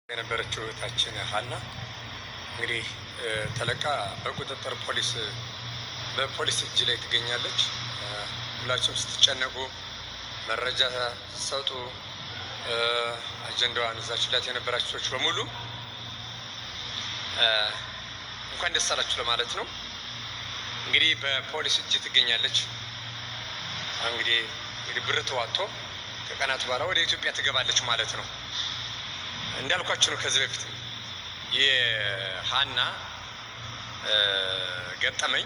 የነበረችው እህታችን ሀና እንግዲህ ተለቃ በቁጥጥር በፖሊስ እጅ ላይ ትገኛለች። ሁላችሁም ስትጨነቁ መረጃ ስትሰጡ አጀንዳዋን ይዛችላት የነበራችሁ ሰዎች በሙሉ እንኳን ደስ አላችሁ ለማለት ነው። እንግዲህ በፖሊስ እጅ ትገኛለች። እንግዲህ ብር ተዋጥቶ ከቀናት በኋላ ወደ ኢትዮጵያ ትገባለች ማለት ነው። እንዳልኳችሁ ነው። ከዚህ በፊት የሀና ገጠመኝ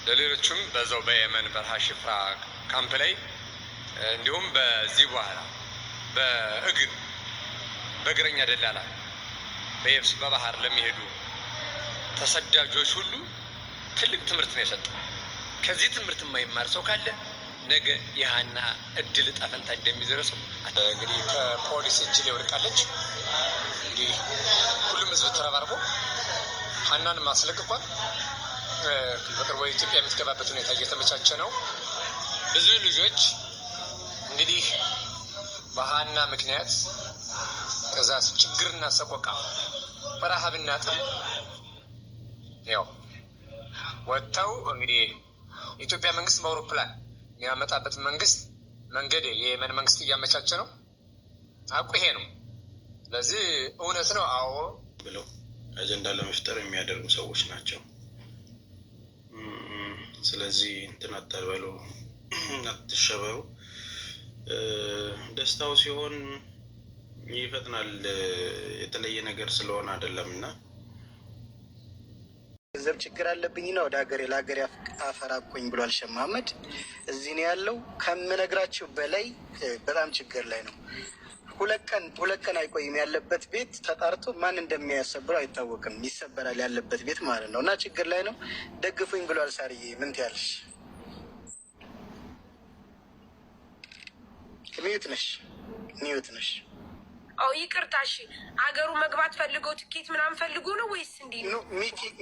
ለሌሎችም በዛው በየመን በረሃ ሽፍራ ካምፕ ላይ እንዲሁም በዚህ በኋላ በእግረኛ ደላላ በየብስ በባህር ለሚሄዱ ተሰዳጆች ሁሉ ትልቅ ትምህርት ነው የሰጠው። ከዚህ ትምህርት የማይማር ሰው ካለ ነገ የሀና እድል ዕጣ ፈንታ እንደሚደርሰው እንግዲህ ከፖሊስ እጅ ላይ ወድቃለች። እንግዲህ ሁሉም ህዝብ ተረባርቦ ሀናን ማስለቅቋል። በቅርቡ ኢትዮጵያ የምትገባበት ሁኔታ እየተመቻቸ ነው። ብዙ ልጆች እንግዲህ በሀና ምክንያት ከዛ ችግርና ሰቆቃ በረሃብና ጥም ያው ወጥተው እንግዲህ የኢትዮጵያ መንግስት በአውሮፕላን የሚያመጣበት መንገድ የየመን መንግስት እያመቻቸ ነው። አቁ ይሄ ነው። ስለዚህ እውነት ነው አዎ ብለው አጀንዳ ለመፍጠር የሚያደርጉ ሰዎች ናቸው። ስለዚህ እንትን አታልበሉ፣ አትሸበሩ። ደስታው ሲሆን ይፈጥናል። የተለየ ነገር ስለሆነ አይደለም እና ገንዘብ ችግር አለብኝና ወደ ለሀገሬ አፈራቆኝ ብሏል ሼህ መሐመድ። እዚህ ነው ያለው። ከምነግራችሁ በላይ በጣም ችግር ላይ ነው። ሁለት ቀን አይቆይም። ያለበት ቤት ተጣርቶ ማን እንደሚያሰብረው አይታወቅም። ይሰበራል ያለበት ቤት ማለት ነው። እና ችግር ላይ ነው። ደግፉኝ ብሏል። ሳርዬ ምን ትያለሽ? ሚዩት ነሽ? አዎ ይቅርታ። እሺ አገሩ መግባት ፈልጎ ትኬት ምናምን ፈልጎ ነው ወይስ እንዴ ነው?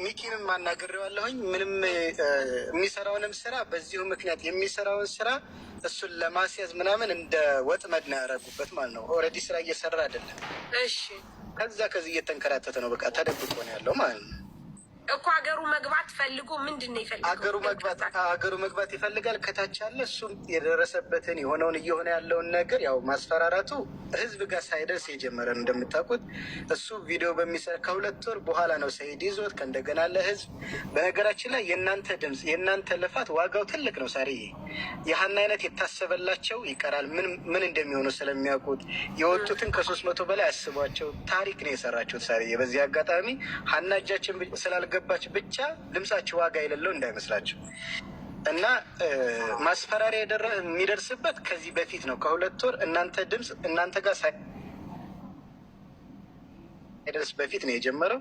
ሚኪንም አናግሬዋለሁኝ። ምንም የሚሰራውንም ስራ በዚሁ ምክንያት የሚሰራውን ስራ እሱን ለማስያዝ ምናምን እንደ ወጥመድ ነው ያደረጉበት ማለት ነው። ኦልሬዲ ስራ እየሰራ አይደለም። እሺ ከዚህ እየተንከራተተ ነው። በቃ ተደብቆ ነው ያለው ማለት ነው እኮ። አገሩ መግባት ፈልጎ ምንድን ነው ይፈልጋል? አገሩ መግባት ይፈልጋል። ከታች ያለ እሱም የደረሰበትን የሆነውን እየሆነ ያለውን ነገር ያው ማስፈራራቱ ህዝብ ጋር ሳይደርስ የጀመረ ነው። እንደምታውቁት እሱ ቪዲዮ በሚሰራ ከ2 ወር በኋላ ነው ሰይድ ይዞት ከእንደገና ለህዝብ። በነገራችን ላይ የእናንተ ድምፅ የእናንተ ልፋት ዋጋው ትልቅ ነው። ሳርዬ የሀና አይነት የታሰበላቸው ይቀራል። ምን እንደሚሆኑ ስለሚያውቁት የወጡትን ከ300 በላይ አስቧቸው ታሪክ ነው የሰራችሁት። ሳርዬ በዚህ አጋጣሚ ሀና እጃችን ስላልገባች ብቻ ድምጻችሁ ዋጋ የሌለው እንዳይመስላችሁ። እና ማስፈራሪያ የሚደርስበት ከዚህ በፊት ነው። ከ2 ወር እናንተ ድምፅ እናንተ ጋር ሳይደርስ በፊት ነው የጀመረው።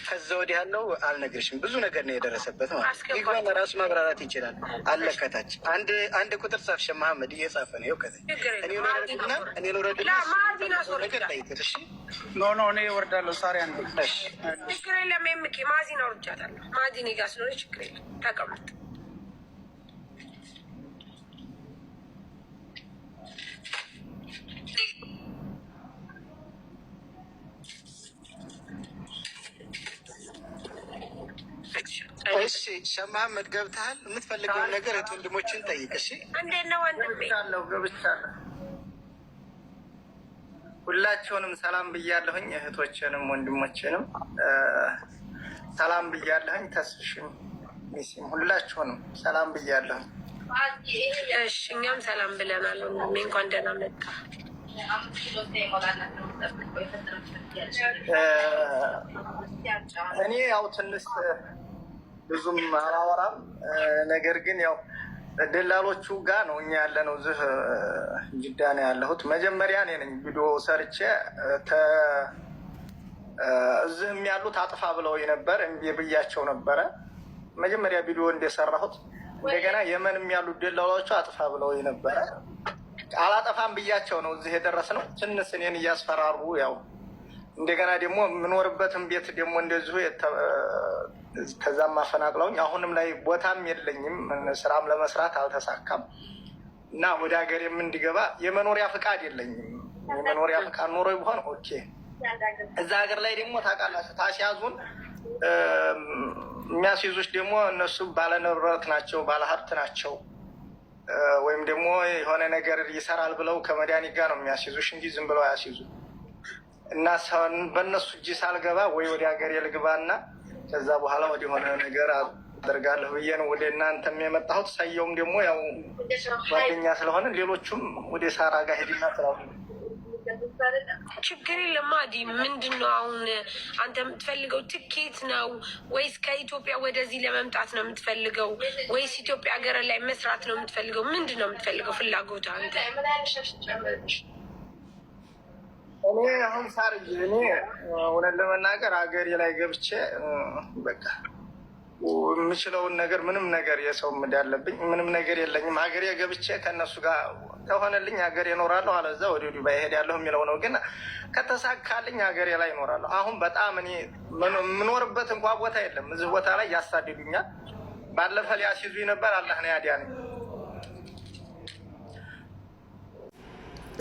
ከዛ ወዲህ ያለው አልነግርሽም። ብዙ ነገር ነው የደረሰበት ማለት ነው። ይግባኝ ራሱ ማብራራት ይችላል። አለከታች አንድ ቁጥር ጻፍ። ሼህ መሐመድ እየጻፈ ነው። ከዚህ እኔ ልውረድና ነገር ጠይቅሽ። ኖ እኔ እወርዳለሁ። ሳሪ አንዴ ችግር የለም። የምኬ ማዚን አውርጃታለሁ። ማዚን ጋ ስለሆነ ችግር የለም። ተቀመጥ። እሺ ሼህ መሐመድ ገብተሃል። የምትፈልገውን ነገር ወንድሞችን ጠይቅ። እሺ እንዴት ነው ወንድሜ? ገብቻለሁ። ሁላችሁንም ሰላም ብያለሁኝ። እህቶችንም ወንድሞችንም ሰላም ብያለሁኝ። ተስፍሽም ሚሲም ሁላችሁንም ሰላም ብያለሁኝ። እሺ እኛም ሰላም ብለናል ወንድሜ። እንኳን ደህና መጣ። እኔ ያው ትንሽ ብዙም አላወራም። ነገር ግን ያው ደላሎቹ ጋር ነው እኛ ያለ ነው። እዚህ ጅዳ ነው ያለሁት። መጀመሪያ እኔ ነኝ ቪዲዮ ሰርቼ እዚህም ያሉት አጥፋ ብለው ነበር። እምቢ ብያቸው ነበረ መጀመሪያ ቪዲዮ እንደሰራሁት። እንደገና የመንም ያሉት ደላሎቹ አጥፋ ብለው ነበረ። አላጠፋም ብያቸው ነው እዚህ የደረስነው። ትንሽ እኔን እያስፈራሩ ያው እንደገና ደግሞ የምኖርበትን ቤት ደግሞ እንደዚሁ ከዛም አፈናቅለውኝ አሁንም ላይ ቦታም የለኝም፣ ስራም ለመስራት አልተሳካም እና ወደ ሀገር የምንዲገባ የመኖሪያ ፍቃድ የለኝም። የመኖሪያ ፍቃድ ኖሮ ቢሆን ኦኬ እዛ ሀገር ላይ ደግሞ ታውቃላችሁ ታሲያዙን የሚያስይዙች ደግሞ እነሱ ባለንብረት ናቸው፣ ባለሀብት ናቸው። ወይም ደግሞ የሆነ ነገር ይሰራል ብለው ከመድኃኒት ጋር ነው የሚያስይዙሽ እንጂ ዝም ብለው አያስይዙ። እና በእነሱ እጅ ሳልገባ ወይ ወደ ሀገር ልግባና ከዛ በኋላ ወደ ሆነ ነገር አደርጋለሁ ብዬ ነው ወደ እናንተም የመጣሁት። ሰየውም ደግሞ ያው ጓደኛ ስለሆነ ሌሎቹም ወደ ሳራ ጋር ሄድና ስራው ችግር የለም። አዲ ምንድን ነው አሁን አንተ የምትፈልገው? ትኬት ነው ወይስ ከኢትዮጵያ ወደዚህ ለመምጣት ነው የምትፈልገው? ወይስ ኢትዮጵያ ሀገር ላይ መስራት ነው የምትፈልገው? ምንድን ነው የምትፈልገው ፍላጎት አንተ? እኔ አሁን ሳር እኔ እውነት ለመናገር ሀገሬ ላይ ገብቼ በቃ የምችለውን ነገር ምንም ነገር የሰው ምድ ያለብኝ ምንም ነገር የለኝም። ሀገሬ ገብቼ ከእነሱ ጋር ከሆነልኝ ሀገሬ እኖራለሁ፣ አለዛ ወደ ዱባይ እሄዳለሁ የሚለው ነው። ግን ከተሳካልኝ ሀገሬ ላይ እኖራለሁ። አሁን በጣም እኔ የምኖርበት እንኳ ቦታ የለም። እዚህ ቦታ ላይ ያሳድዱኛል። ባለፈ ሊያስይዙኝ ነበር። አላህ ነው ያዲያነኝ።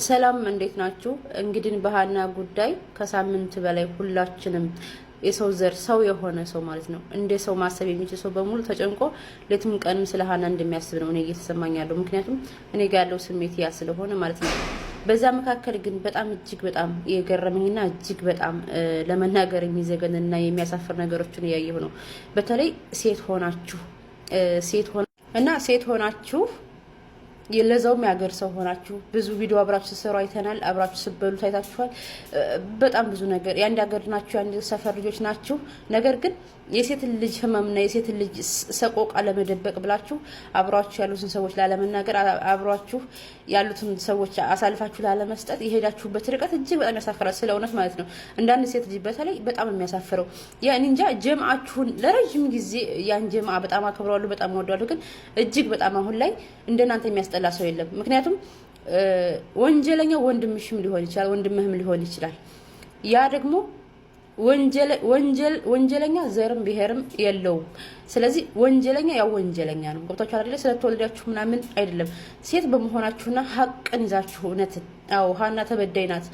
ሰላም እንዴት ናችሁ? እንግዲህ በሀና ጉዳይ ከሳምንት በላይ ሁላችንም የሰው ዘር ሰው የሆነ ሰው ማለት ነው እንደ ሰው ማሰብ የሚችል ሰው በሙሉ ተጨንቆ ሌትም ቀንም ስለ ሀና እንደሚያስብ ነው እኔ እየተሰማኝ ያለው። ምክንያቱም እኔ ጋር ያለው ስሜት ያ ስለሆነ ማለት ነው። በዛ መካከል ግን በጣም እጅግ በጣም የገረመኝና እጅግ በጣም ለመናገር የሚዘገንና የሚያሳፍር ነገሮችን እያየሁ ነው። በተለይ ሴት ሆናችሁ ለዛውም ያገር ሰው ሆናችሁ ብዙ ቪዲዮ አብራችሁ ስትሰሩ አይተናል። አብራችሁ ስትበሉ ታይታችኋል። በጣም ብዙ ነገር የአንድ ሀገር ናችሁ፣ የአንድ ሰፈር ልጆች ናችሁ። ነገር ግን የሴትን ልጅ ህመምና የሴትን ልጅ ሰቆቃ ለመደበቅ ብላችሁ አብሯችሁ ያሉትን ሰዎች ላለመናገር፣ አብሯችሁ ያሉትን ሰዎች አሳልፋችሁ ላለመስጠት የሄዳችሁበት ርቀት እጅግ በጣም ያሳፍራል። ስለ እውነት ማለት ነው። እንዳንድ ሴት ልጅ በተለይ በጣም የሚያሳፍረው ያን እንጃ። ጀምአችሁን ለረጅም ጊዜ ያን ጀምአ በጣም አከብረዋለሁ፣ በጣም ወደዋለሁ። ግን እጅግ በጣም አሁን ላይ እንደናንተ የሚያስጠላ ሰው የለም። ምክንያቱም ወንጀለኛ ወንድምሽም ሊሆን ይችላል፣ ወንድምህም ሊሆን ይችላል። ያ ደግሞ ወንጀለኛ ዘርም ብሔርም የለውም። ስለዚህ ወንጀለኛ ያው ወንጀለኛ ነው። ገብታችሁ አይደለ? ስለተወለዳችሁ ምናምን አይደለም። ሴት በመሆናችሁና ሀቅን ይዛችሁ እውነትን አው ሀና ተበዳይ ናት።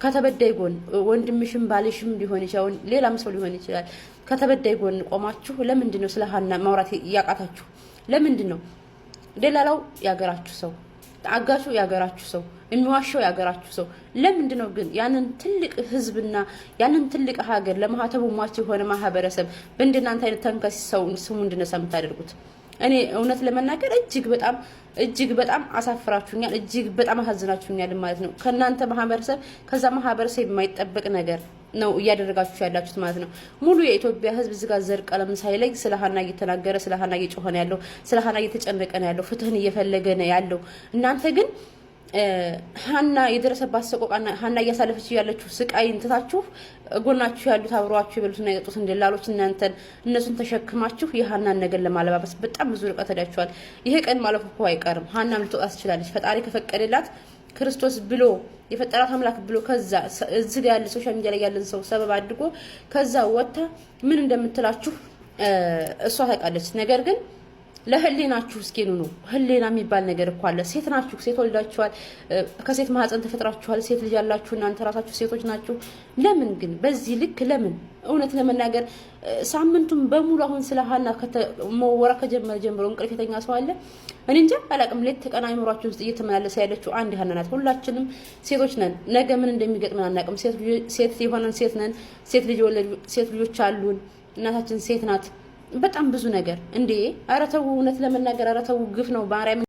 ከተበዳይ ጎን ወንድምሽም ባልሽም ሊሆን ይችላል፣ ሌላም ሰው ሊሆን ይችላል። ከተበዳይ ጎን ቆማችሁ ለምንድን ነው ስለ ሀና ማውራት ያቃታችሁ? ለምንድን ነው ደላላው ያገራችሁ ሰው፣ አጋቹ ያገራችሁ ሰው፣ የሚዋሸው ያገራችሁ ሰው ለምንድን ነው ግን ያንን ትልቅ ህዝብና ያንን ትልቅ ሀገር ለማህተቡ ሟች የሆነ ማህበረሰብ በእንደናንተ አይነት ተንከስ ሰው ስሙ እንድነሳ የምታደርጉት? እኔ እውነት ለመናገር እጅግ በጣም አሳፍራችሁኛል፣ እጅግ በጣም አሳዝናችሁኛል ማለት ነው። ከናንተ ማህበረሰብ ከዛ ማህበረሰብ የማይጠበቅ ነገር ነው እያደረጋችሁ ያላችሁት ማለት ነው። ሙሉ የኢትዮጵያ ህዝብ እዚህ ጋር ዘር ቀለም ሳይለይ ስለ ሀና እየተናገረ ስለ ሀና እየጮኸ ነው ያለው፣ ስለ ሀና እየተጨነቀ ነው ያለው፣ ፍትህን እየፈለገ ነው ያለው። እናንተ ግን ሀና የደረሰባት ሰቆቃና ሀና እያሳለፈች ያለችው ስቃይ እንትታችሁ ጎናችሁ ያሉት አብሯችሁ የበሉትና የጠጡት እንደላሎች እነሱን ተሸክማችሁ የሀናን ነገር ለማለባበስ በጣም ብዙ ርቀት ሄዳችኋል። ይሄ ቀን ማለፉ እኮ አይቀርም። ሀናም ልትወጣ ትችላለች። ፈጣሪ ከፈቀደላት ክርስቶስ ብሎ የፈጠራት አምላክ ብሎ ከዛ እዚህ ጋር ያለ ሶሻል ሚዲያ ላይ ያለን ሰው ሰበብ አድርጎ ከዛ ወጣ ምን እንደምትላችሁ እሷ ታውቃለች። ነገር ግን ለህሊናችሁ እስኪ ነው ህሊና የሚባል ነገር እኮ አለ። ሴት ናችሁ፣ ሴት ወልዳችኋል፣ ከሴት ማህፀን ተፈጥራችኋል፣ ሴት ልጅ ያላችሁ እናንተ ራሳችሁ ሴቶች ናችሁ። ለምን ግን በዚህ ልክ ለምን? እውነት ለመናገር ሳምንቱን በሙሉ አሁን ስለ ሀና ወራ ከጀመረ ጀምሮ እንቅልፍ የተኛ ሰው አለ? እኔ እንጃ አላውቅም። ሌት ተቀን አይምሯችሁ ውስጥ እየተመላለሰ ያለችው አንድ ሀና ናት። ሁላችንም ሴቶች ነን። ነገ ምን እንደሚገጥመን አናውቅም። ሴት የሆነን ሴት ነን። ሴት ልጆች አሉን። እናታችን ሴት ናት። በጣም ብዙ ነገር እንዴ! ኧረ ተው፣ እውነት ለመናገር ኧረ ተው፣ ግፍ ነው። ማርያምን